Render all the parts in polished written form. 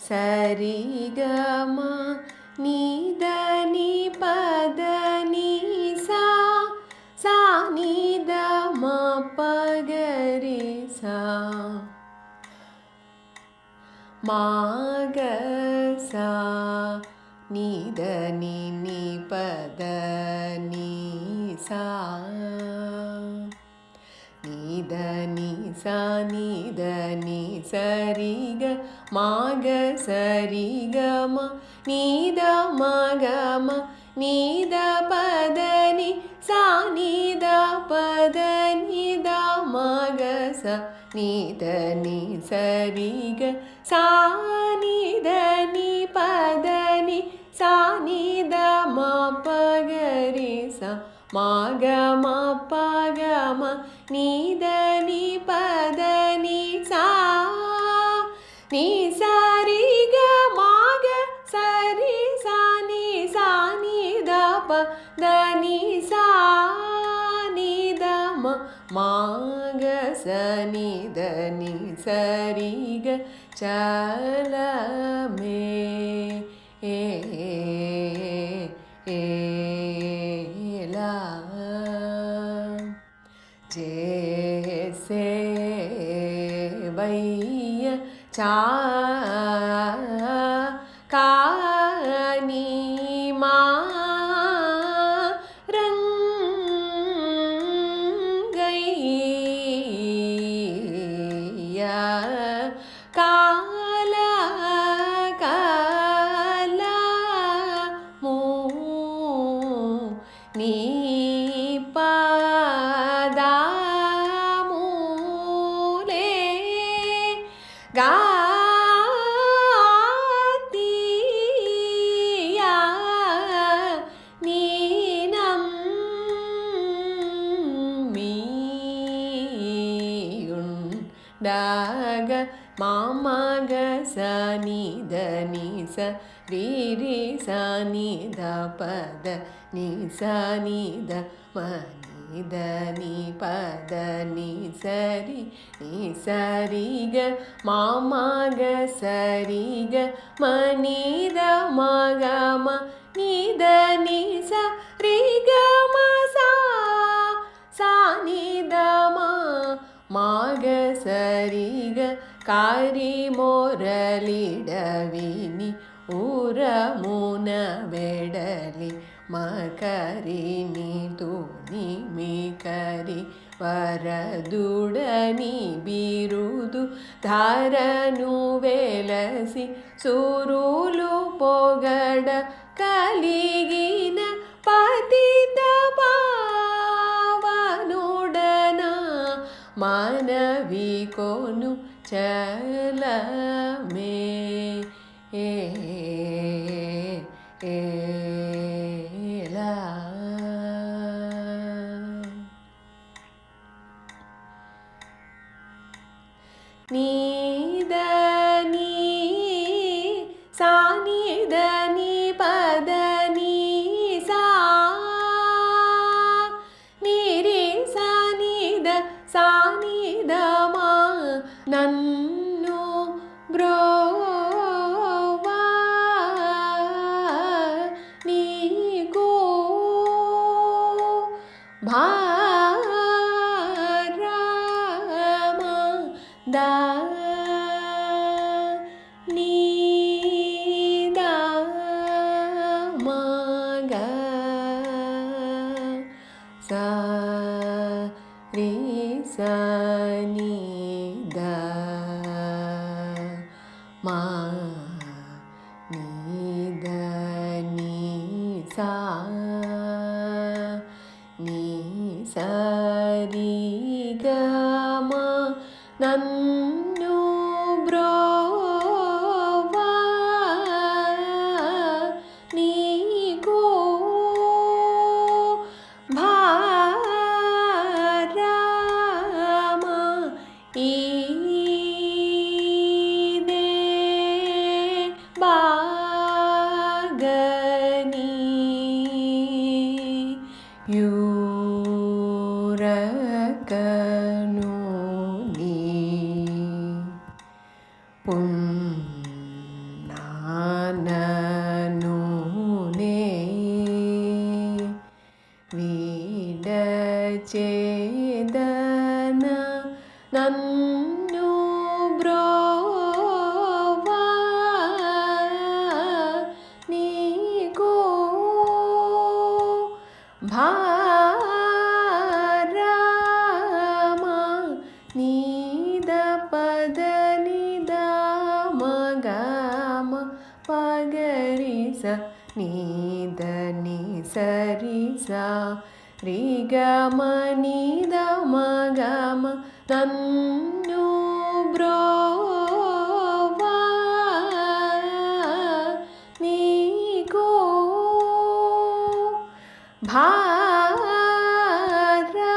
సరి గ మ ని ద ని ప ద ని సా సా ని ద మ ప గ రి సా మా గ సా ని ద ని ని ప ద ని సా ని ద ని సా ని ద ని సరి గ మా గ సరి గ మ ని ద మ గ మ ని ద ప ద ని సా ని ద ప ద ని ద మ గ స ని ద ని సరి గ సా ని ద ని ప ద ని సా ని ద మ ప గ రి సా మా గ మ ప గ మ ని ద ని ప ద ని సా ని సరి గ మా గ సరి సా ని ద ప ద ని సా ని ద మ మా గ స ని ద ని సరి గ చల మే లా జైసే వయ్య చా కా ని మా రంగయ్య కాల కాల మూ నీ పాదములే గాతియా నీనమ్మియుండగ మామ గ స ని ద ని స రి రి స ని ద ప ద ని స ని ద మ ని ద ని ప ద ని స రి గ మామ గ స రి గ మ ని ద మ గ మ ని ద ని స రి గ మ సా సా ని ద మ మా గ స రి గ కారి మోరలిడవిని ఊరమున వెడలి మకరి ని తూని మికరి వరదుడని బిరుదు ధారను వెలసి సురులు పొగడ కలిగిన పతిత పావనుడనా మానవి కొను చలమే లా నీ ద ని సా ని ద ని ప ద ని సా ని రి సా ని ద సా ని ద మా నన్ను బ్రోవా నీకు భారమ దా నీ ద మ గ సా రి సా ని ద మా ని ద ని సా ని స రి గ మ నన్ను బ్రోవా నీకు భారమ ఇదే చేదన నన్ను బ్రోవా నీకు భారమా నీద పద నిద మగమ పగరిస నీద ని సరిస రిగమ నిద మగమ నన్ను బ్రోవా నీకు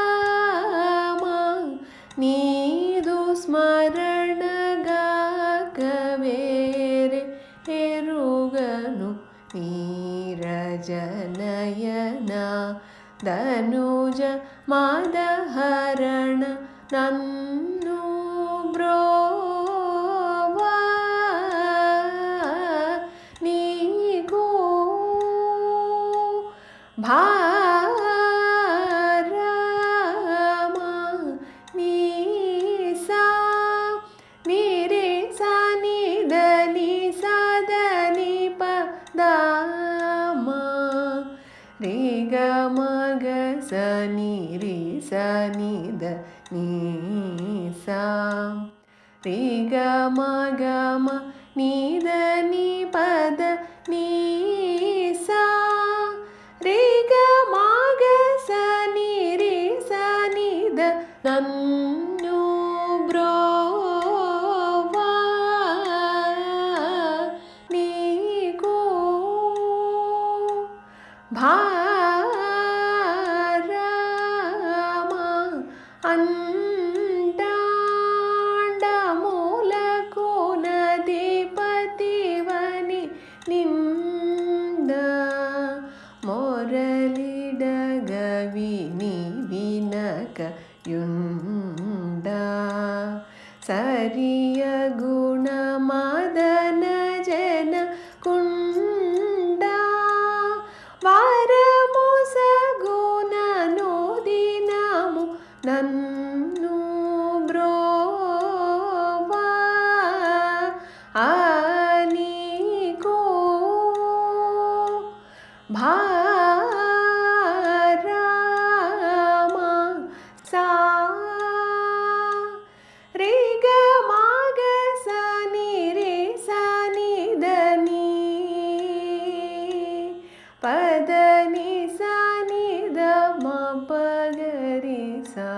భారమా నీదు స్మరణగాక వేరే ఎరుగను నీరజనయన ధనుజ మాదహరణ నన్ను బ్రోవా నీకు భారమా నీసా నిరే సా నిద ని సద ని పదమ రే గ మ గ స ని రి స ని ద ని సా రే గ మ గ మ ని ద ని పద ని సా రే గ మ గ స ని రి స ని ద నన్ను బ్రోవా నీకు భారమా అండాండమూలకు నదిపతివని నింద మొరలిడగవిని వినక యుండ సరియ గుణ మదన జన కుండ వారము సగుణ నోదినము నన్ను బ్రోవా నీకు భారమా సా రే గ మ గ స ని రే స ని ద ని పద ని స ని ద మ ప గ రి సా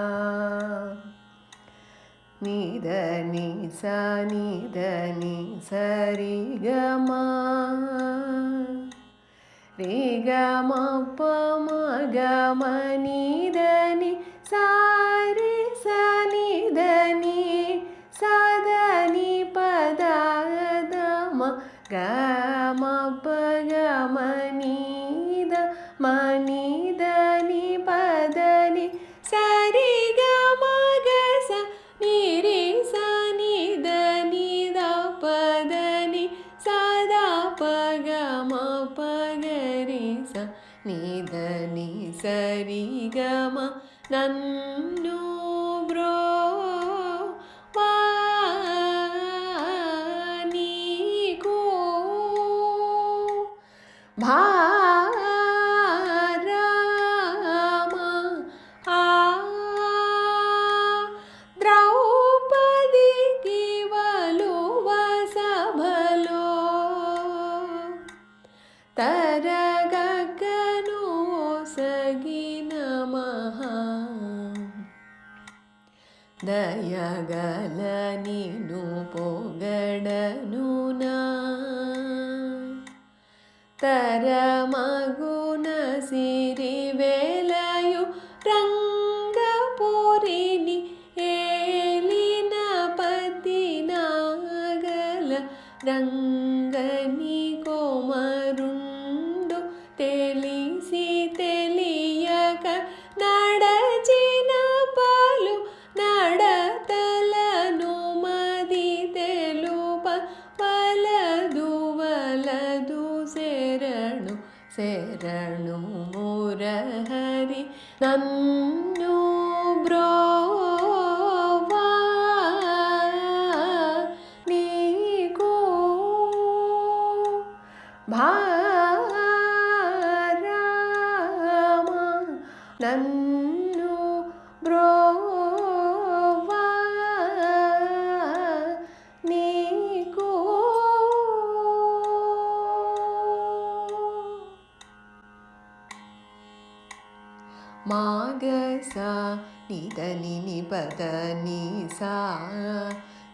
ని ద ని స ని ద ని స రి గ మ రే గ మ ప మ గ మ ని ద ని సా రి స ని ద ని స ద ని ప ద ద మ గ మ ప గ మ ని ద మ ని ద ని ప ద ని స రి గ మ గ స ని రి స ని ద ని ద ప ద ని స ద ప గ మ ప గ రి స ని ద ని స రి గ మ నన్ను బ్రోవా నీకు భారమా ద్రౌపదికి వలువ సభలో తరగగను సగిన మహా దయగల నిను పొగడనునా తరమగున సిరి వేలయు రంగపురిని ఏలిన పతి నాగల రంగని కోమరుండు తెలిసి తెలియక నడచిన పాలు నడతలను మది తెలుప వలదు వలదు శరణు శరణు మురహరి నన్ను నన్ను బ్రోవా నీకు మాగస నిదని నిపద నిసా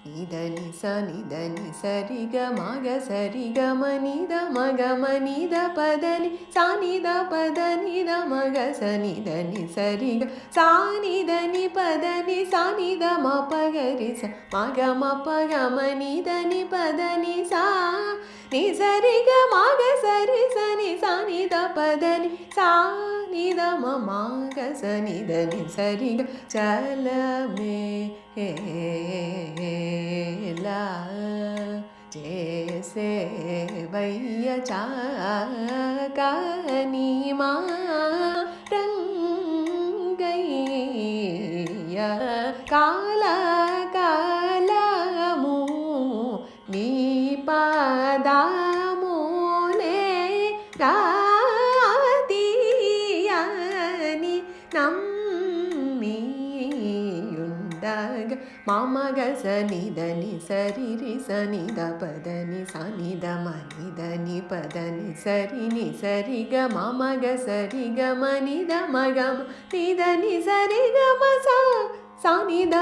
నిదని నిదని సరిగ మగ సరిగ మనిద మగ మనిద పదని సానిద పదనిద మగ సనిదని సరిగ సానిదని పదని సానిద మపగరి స మగ మపగ మనిదని పదని సా ని సరిగ మగ సరి సని సానిద పదని సా నిద మగ సనిదని సరిగ చలమే ला जैसे भैया चाकनी माँ रंगैया काला काला मुँह नीपदामोले रातियानी नम्मियुंडग మామగ సనిదని సరిరి సనిద పదని సనిద మనిదని పదని సరిని సరిగ మామగ సరిగ మనిద మగమ నిదని సరిగ మసా సానిద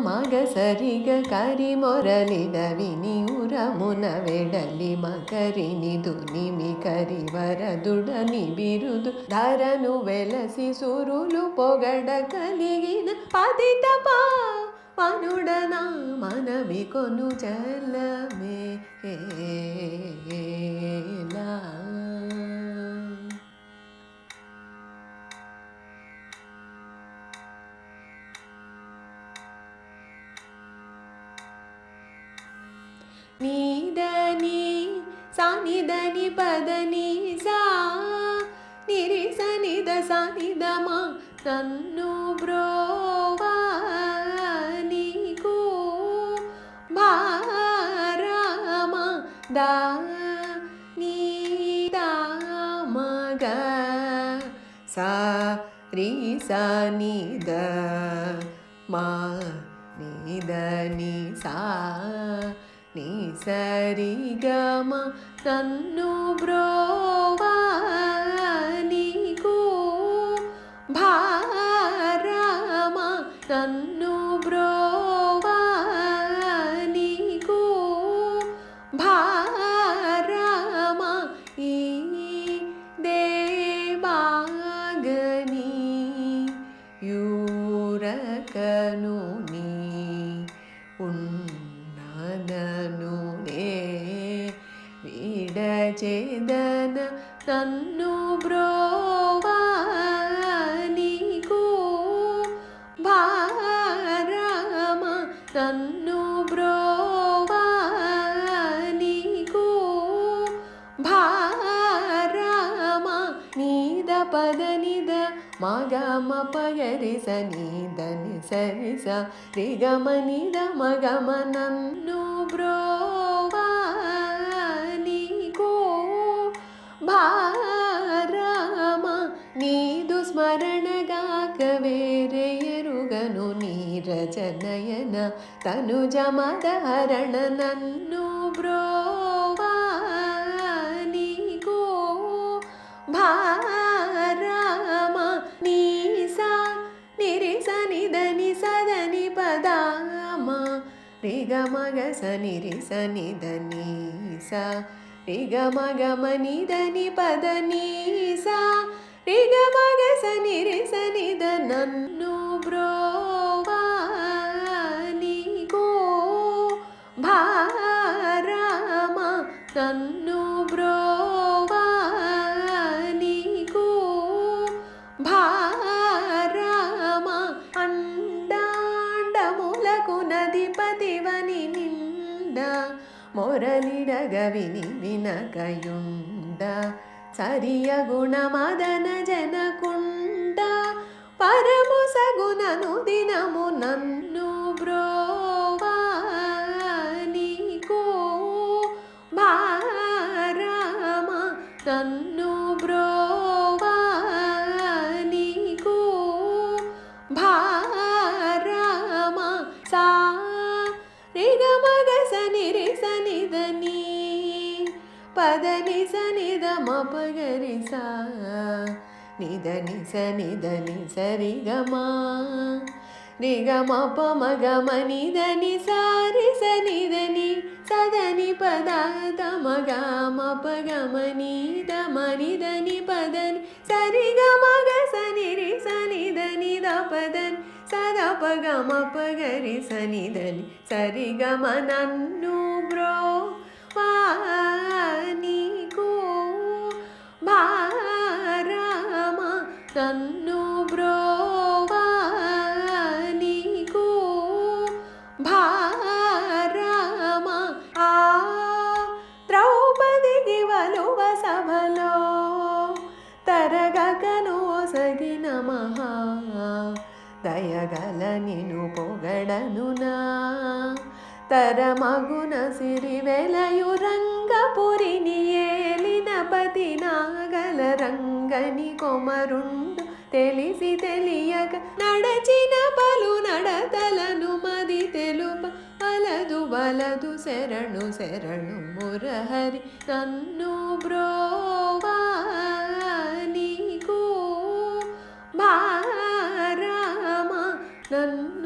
మగ సరిగ కరి మొరలిద విని ఉరమున వెడలి మకరిని దునిమి కరి వరదుడని బిరుదు ధరను వెలసి సురులు పొగడ కలిగిన పతిత పనుడనా మనవి కొను జలమేలా నీదని సానిదని పదని సా నిరి సనిద సానిదమా నన్ను బ్రోవా నీకు భారమ దా నీదా మగ సా రి సా నిద మా నిద ని సా ని సరి గమ నన్ను బ్రోవా నీకు భారమ నన్ను బ్రోవా నీకు భారమ ఈ దేవాగని యూరకను నీ ఉన్నదను నే విడచేదన నన్ను బ్రోవా నీకు భారమ నన్ను బ్రోవా నీకు భారమ నీద పదనిద మగమ పగరి సనిదని సరిస రిగమ నిద మగమ నన్ను బ్రోవా నీకు భారమ నీదు స్మరణగాక వేరే ఎరుగను నీరజనయన తనుజమదహరణ నన్ను బ్రోవా నీకు భారమ నీసా నిరిస నిదని సదని పదామ రిగ మగ సనిరి సనిదని సా రిగ మగ మనిదని పదని సా రిగ మగ సనిరి సనిద నన్ను బ్రోవా నీకు భారమ నన్ను బ్రోవా నీకు భారమ అండాండములకు నదిపతివని నింద మొరలిడగ విని వినకయుండ సరియ గుణమదన జనకుండ పరము సగుణను దినము నన్ను బ్రోవా నీకు భారమ నన్ను బ్రోవా నీకు పద నిస నిద మపగరి సా నిద నిస నిద ని సరి గమా రి గమ పమ గమ నిద ని సారి స నిద ని సదని పద తమ గమ పగమ నిద మనిద ని పదని సరి గమ గ సని రి సని దని ద పదని సద పగమ పగరి సని దని సరి గమ నన్ను బ్రో వానికో భారమ నన్ను బ్రోవానికో భారమ ఆ ద్రౌపదికి వలువ సభలో తరగకను సగిన మహా దయగల నిను పొగడనునా తరమగున సిరి వెలయు రంగపురిని ఏలిన పతి నాగల రంగని కొమరుండు తెలిసి తెలియక నడచిన పలు నడతలను మది తెలుప వలదు వలదు శరణు శరణు మురహరి నన్ను బ్రోవానికో భారమ నన్ను